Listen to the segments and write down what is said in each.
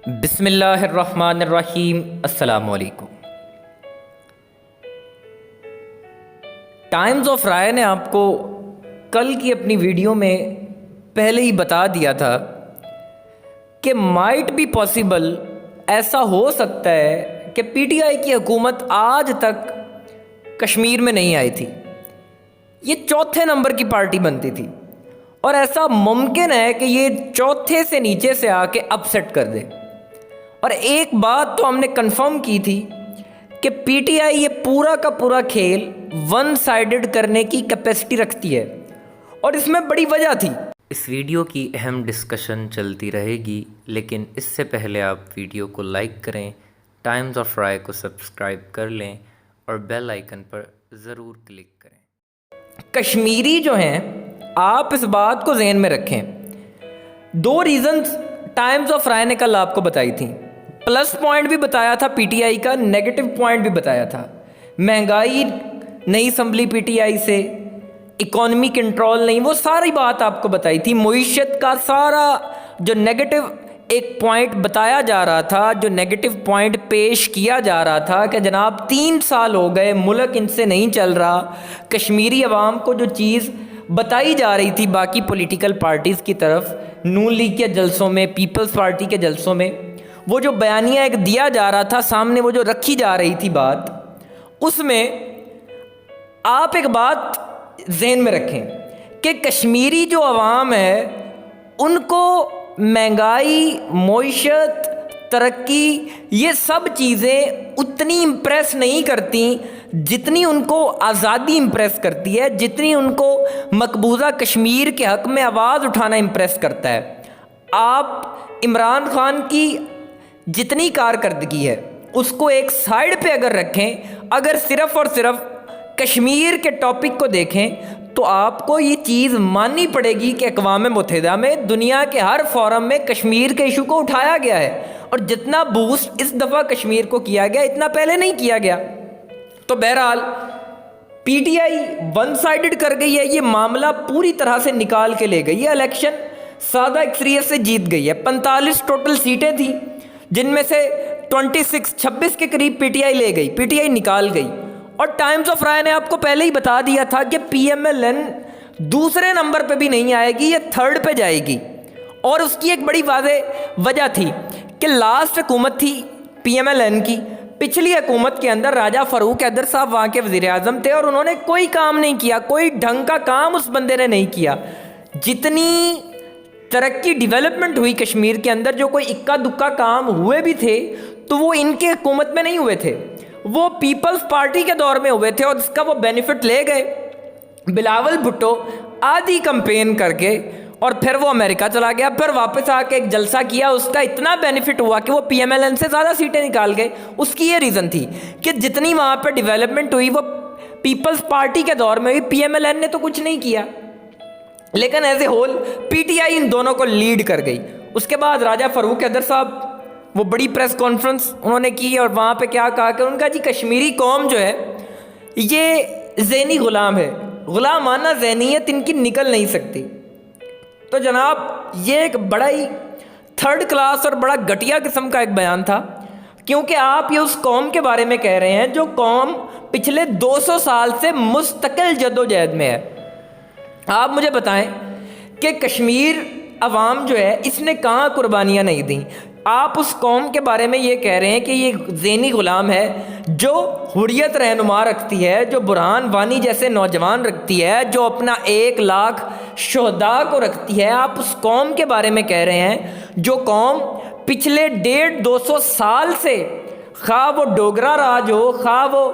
बिस्मिल्लाहिर्रहमानिर्रहीम। अस्सलामु अलैकुम। टाइम्स ऑफ राय ने आपको कल की अपनी वीडियो में पहले ही बता दिया था कि माइट बी पॉसिबल, ऐसा हो सकता है कि पीटीआई की हुकूमत आज तक कश्मीर में नहीं आई थी। ये चौथे नंबर की पार्टी बनती थी और ऐसा मुमकिन है कि ये चौथे से नीचे से आके अपसेट कर दे। और एक बात तो हमने कंफर्म की थी कि पीटीआई ये पूरा का पूरा खेल वन साइडेड करने की कैपेसिटी रखती है और इसमें बड़ी वजह थी। इस वीडियो की अहम डिस्कशन चलती रहेगी, लेकिन इससे पहले आप वीडियो को लाइक करें, टाइम्स ऑफ राय को सब्सक्राइब कर लें और बेल आइकन पर ज़रूर क्लिक करें। कश्मीरी जो हैं, आप इस बात को जहन में रखें। दो रीज़न्स टाइम्स ऑफ राय ने कल आपको बताई थी। प्लस पॉइंट भी बताया था पीटीआई का, नेगेटिव पॉइंट भी बताया था। महंगाई नहीं संभली पीटीआई से, इकोनॉमी कंट्रोल नहीं, वो सारी बात आपको बताई थी। मुईशत का सारा जो नेगेटिव एक पॉइंट बताया जा रहा था, जो नेगेटिव पॉइंट पेश किया जा रहा था कि जनाब 3 साल हो गए, मुल्क इनसे नहीं चल रहा। कश्मीरी अवाम को जो चीज़ बताई जा रही थी बाकी पॉलिटिकल पार्टीज़ की तरफ, नून लीग के जलसों में, पीपल्स पार्टी के जलसों में, वो जो बयानिया एक दिया जा रहा था सामने, वो जो रखी जा रही थी बात, उसमें आप एक बात जहन में रखें कि कश्मीरी जो अवाम है उनको महंगाई, मईशत, तरक्की, ये सब चीज़ें उतनी इम्प्रेस नहीं करती जितनी उनको आज़ादी इम्प्रेस करती है, जितनी उनको मकबूजा कश्मीर के हक़ में आवाज़ उठाना इम्प्रेस करता है। आप इमरान खान की जितनी कारकर्दगी है उसको एक साइड पे अगर रखें, अगर सिर्फ़ और सिर्फ कश्मीर के टॉपिक को देखें, तो आपको ये चीज़ माननी पड़ेगी कि अक़वाम मुत्तहिदा में दुनिया के हर फोरम में कश्मीर के इशू को उठाया गया है और जितना बूस्ट इस दफ़ा कश्मीर को किया गया, इतना पहले नहीं किया गया। तो बहरहाल पीटीआई वन साइडेड कर गई है, ये मामला पूरी तरह से निकाल के ले गई है। इलेक्शन सादा अक्सरियत से जीत गई है। 45 टोटल सीटें थी, जिनमें से 26 के करीब पीटीआई ले गई, पीटीआई निकाल गई। और टाइम्स ऑफ राय ने आपको पहले ही बता दिया था कि पीएमएलएन दूसरे नंबर पे भी नहीं आएगी, ये थर्ड पे जाएगी। और उसकी एक बड़ी वाज़ेह वजह थी कि लास्ट हुकूमत थी पीएमएलएन की, पिछली हुकूमत के अंदर राजा फ़ारूक हैदर साहब वहाँ के वज़ीर-ए-आज़म थे और उन्होंने कोई काम नहीं किया, कोई ढंग का काम उस बंदे ने नहीं किया। जितनी तरक्की, डेवलपमेंट हुई कश्मीर के अंदर, जो कोई इक्का दुक्का काम हुए भी थे तो वो इनके हुकूमत में नहीं हुए थे, वो पीपल्स पार्टी के दौर में हुए थे और इसका वो बेनिफिट ले गए। बिलावल भुट्टो आधी कंपेन करके और फिर वो अमेरिका चला गया, फिर वापस आके एक जलसा किया, उसका इतना बेनिफिट हुआ कि वो पीएमएलएन से ज़्यादा सीटें निकाल गए। उसकी ये रीज़न थी कि जितनी वहाँ पर डेवलपमेंट हुई वो पीपल्स पार्टी के दौर में हुई, पीएमएलएन ने तो कुछ नहीं किया। लेकिन एज ए होल पीटीआई इन दोनों को लीड कर गई। उसके बाद राजा फ़ारूक हैदर साहब, वो बड़ी प्रेस कॉन्फ्रेंस उन्होंने की और वहाँ पे क्या कहा कि उनका जी कश्मीरी कौम जो है ये ज़हनी ग़ुलाम है, ग़ुलामाना ज़हनियत इनकी निकल नहीं सकती। तो जनाब ये एक बड़ा ही थर्ड क्लास और बड़ा घटिया किस्म का एक बयान था, क्योंकि आप ये उस कौम के बारे में कह रहे हैं जो कौम पिछले 200 साल से मुस्तकिल जद्दोजहद में है। आप मुझे बताएं कि कश्मीर अवाम जो है इसने कहाँ कुर्बानियाँ नहीं दी। आप उस कौम के बारे में ये कह रहे हैं कि ये ज़हनी ग़ुलाम है, जो हुर्रियत रहनुमा रखती है, जो बुरहान वानी जैसे नौजवान रखती है, जो अपना 1 लाख शहदा को रखती है। आप उस कौम के बारे में कह रहे हैं जो कौम पिछले 150-200 साल से, खा वो डोगरा राज हो, खा वो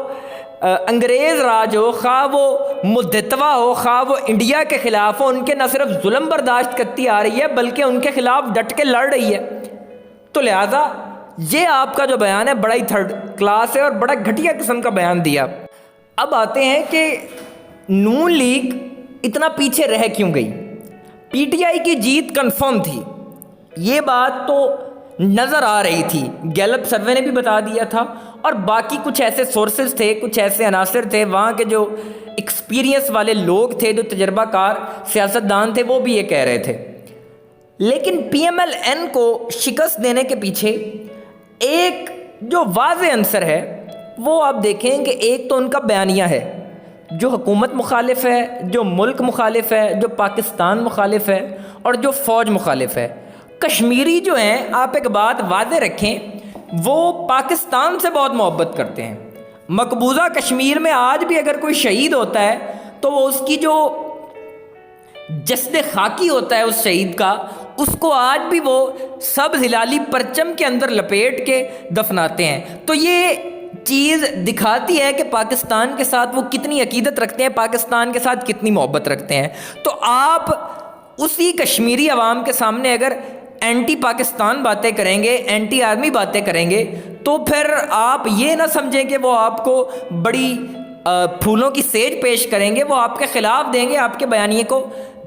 अंग्रेज़ राज हो, खा वो मुद्दतवा हो, खा वो इंडिया के ख़िलाफ़ हो, उनके न सिर्फ जुल्म बर्दाश्त करती आ रही है बल्कि उनके ख़िलाफ़ डट के लड़ रही है। तो लिहाजा ये आपका जो बयान है बड़ा ही थर्ड क्लास है और बड़ा घटिया किस्म का बयान दिया। अब आते हैं कि नून लीग इतना पीछे रह क्यों गई। पीटीआई की जीत कंफर्म थी, ये बात तो नज़र आ रही थी, गैलप सर्वे ने भी बता दिया था और बाकी कुछ ऐसे सोर्सेज थे, कुछ ऐसे अनासर थे, वहाँ के जो एक्सपीरियंस वाले लोग थे, जो तजर्बाकार सियासतदान थे, वो भी ये कह रहे थे। लेकिन पीएमएल-एन को शिकस्त देने के पीछे एक जो वाज़े आंसर है वो आप देखें कि एक तो उनका बयानिया है जो हुकूमत मुखालिफ है, जो मुल्क मुखालिफ है, जो पाकिस्तान मुखालिफ है और जो फ़ौज मुखालिफ है। कश्मीरी जो हैं, आप एक बात वाज़े रखें, वो पाकिस्तान से बहुत मोहब्बत करते हैं। मकबूजा कश्मीर में आज भी अगर कोई शहीद होता है तो वो उसकी जो जस्द खाकी होता है उस शहीद का, उसको आज भी वो सब हिलाली परचम के अंदर लपेट के दफनाते हैं। तो ये चीज़ दिखाती है कि पाकिस्तान के साथ वो कितनी अकीदत रखते हैं, पाकिस्तान के साथ कितनी मोहब्बत रखते हैं। तो आप उसी कश्मीरी अवाम के सामने अगर एंटी पाकिस्तान बातें करेंगे, एंटी आर्मी बातें करेंगे, तो फिर आप ये ना समझें कि वो आपको बड़ी फूलों की सेज पेश करेंगे। वो आपके ख़िलाफ़ देंगे, आपके बयानिए को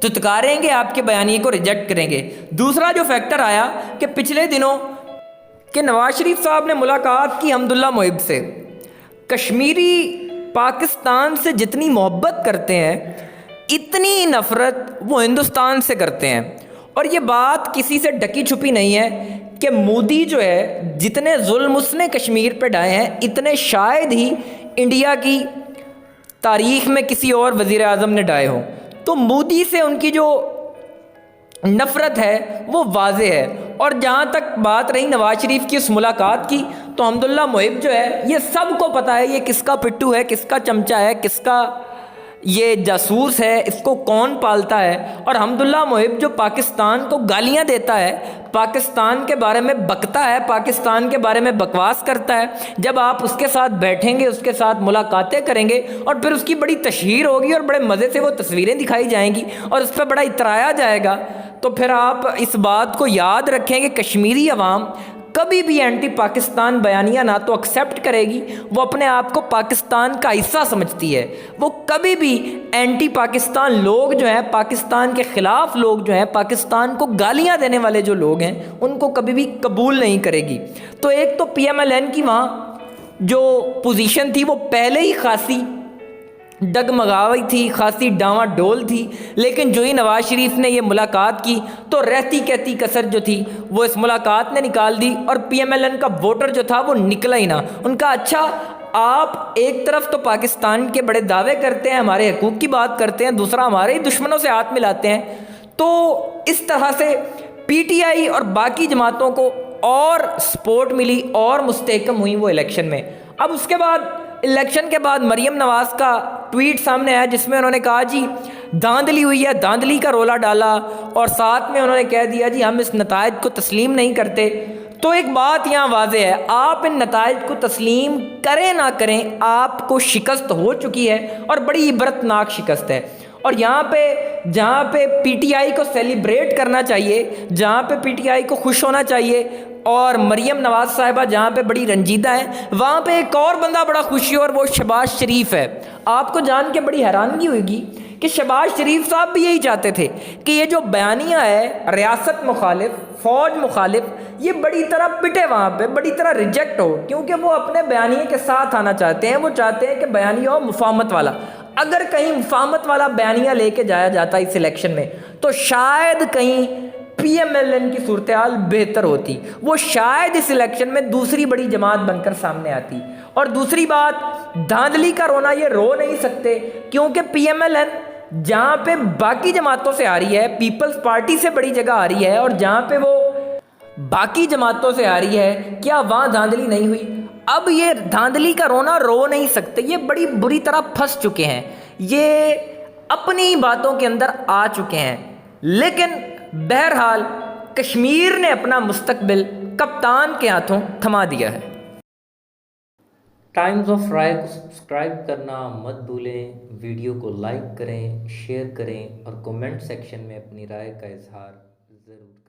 दुत्कारेंगे, आपके बयानिए को रिजेक्ट करेंगे। दूसरा जो फैक्टर आया कि पिछले दिनों कि नवाज शरीफ साहब ने मुलाकात की अब्दुल्ला मुहिब से। कश्मीरी पाकिस्तान से जितनी मोहब्बत करते हैं, इतनी नफ़रत वो हिंदुस्तान से करते हैं। और ये बात किसी से ढकी छुपी नहीं है कि मोदी जो है, जितने जुल्म उसने कश्मीर पे ढाए हैं, इतने शायद ही इंडिया की तारीख़ में किसी और वज़ीर आज़म ने ढाए हों। तो मोदी से उनकी जो नफ़रत है वो वाज़े है। और जहाँ तक बात रही नवाज शरीफ की उस मुलाकात की, तो अब्दुल्ला मुहिब जो है, ये सबको पता है ये किसका पिट्ठू है, किसका चमचा है, किसका ये जासूस है, इसको कौन पालता है। और अब्दुल्ला मुहिब जो पाकिस्तान को गालियाँ देता है, पाकिस्तान के बारे में बकता है, पाकिस्तान के बारे में बकवास करता है, जब आप उसके साथ बैठेंगे, उसके साथ मुलाकातें करेंगे और फिर उसकी बड़ी तशहीर होगी और बड़े मज़े से वो तस्वीरें दिखाई जाएंगी और उस पर बड़ा इतराया जाएगा, तो फिर आप इस बात को याद रखें कि कश्मीरी अवाम कभी भी एंटी पाकिस्तान बयानिया ना तो एक्सेप्ट करेगी, वो अपने आप को पाकिस्तान का हिस्सा समझती है। वो कभी भी एंटी पाकिस्तान लोग जो हैं, पाकिस्तान के ख़िलाफ़ लोग जो हैं, पाकिस्तान को गालियां देने वाले जो लोग हैं, उनको कभी भी कबूल नहीं करेगी। तो एक तो पीएमएल-एन की वहाँ जो पोजीशन थी वो पहले ही खासी डगमगाई थी, खासी डावाडोल थी, लेकिन जो ही नवाज शरीफ ने ये मुलाकात की तो रहती कहती कसर जो थी वो इस मुलाकात ने निकाल दी और पीएमएल-एन का वोटर जो था वो निकला ही ना। उनका अच्छा, आप एक तरफ तो पाकिस्तान के बड़े दावे करते हैं, हमारे हकूक़ की बात करते हैं, दूसरा हमारे ही दुश्मनों से हाथ मिलाते हैं। तो इस तरह से पीटीआई और बाकी जमातों को और सपोर्ट मिली और मुस्तहकम हुई वो इलेक्शन में। अब उसके बाद इलेक्शन के बाद मरीम नवाज़ का ट्वीट सामने आया जिसमें उन्होंने कहा जी धांधली हुई है, धांधली का रोला डाला और साथ में उन्होंने कह दिया जी हम इस नतायज को तस्लीम नहीं करते। तो एक बात यहाँ वाज़े है, आप इन नतायज को तस्लीम करें ना करें, आपको शिकस्त हो चुकी है और बड़ी इबरतनाक शिकस्त है। और यहाँ पे जहाँ पे पीटीआई को सेलिब्रेट करना चाहिए, जहाँ पे पीटीआई को खुश होना चाहिए और मरीम नवाज़ साहिबा जहाँ पे बड़ी रंजीदा है, वहाँ पे एक और बंदा बड़ा खुश है और वो शहबाज शरीफ है। आपको जान के बड़ी हैरानगी होगी कि शहबाज शरीफ साहब भी यही चाहते थे कि ये जो बयानिया है रियासत मुखालिफ, फ़ौज मुखालिफ, ये बड़ी तरह पिटे वहाँ पे, बड़ी तरह रिजेक्ट हो, क्योंकि वो अपने बयानिए के साथ आना चाहते हैं। वो चाहते हैं कि बयानिया हो मुफाहमत वाला। अगर कहीं मुफाहमत वाला बयानिया लेके जाया जाता इस इलेक्शन में तो शायद कहीं पीएमएल-एन की सूरत हाल बेहतर होती, वो शायद इस इलेक्शन में दूसरी बड़ी जमात बनकर सामने आती। और दूसरी बात, धांधली का रोना ये रो नहीं सकते, क्योंकि पीएमएल-एन जहाँ पे बाकी जमातों से आ रही है, पीपल्स पार्टी से बड़ी जगह आ रही है, और जहाँ पे वो बाकी जमातों से आ रही है, क्या वहाँ धांधली नहीं हुई? अब ये धांधली का रोना रो नहीं सकते, ये बड़ी बुरी तरह फंस चुके हैं, ये अपनी बातों के अंदर आ चुके हैं। लेकिन बहरहाल कश्मीर ने अपना मुस्तकबिल कप्तान के हाथों थमा दिया है। टाइम्स ऑफ राय को सब्सक्राइब करना मत भूलें, वीडियो को लाइक करें, शेयर करें और कमेंट सेक्शन में अपनी राय का इजहार ज़रूर करें।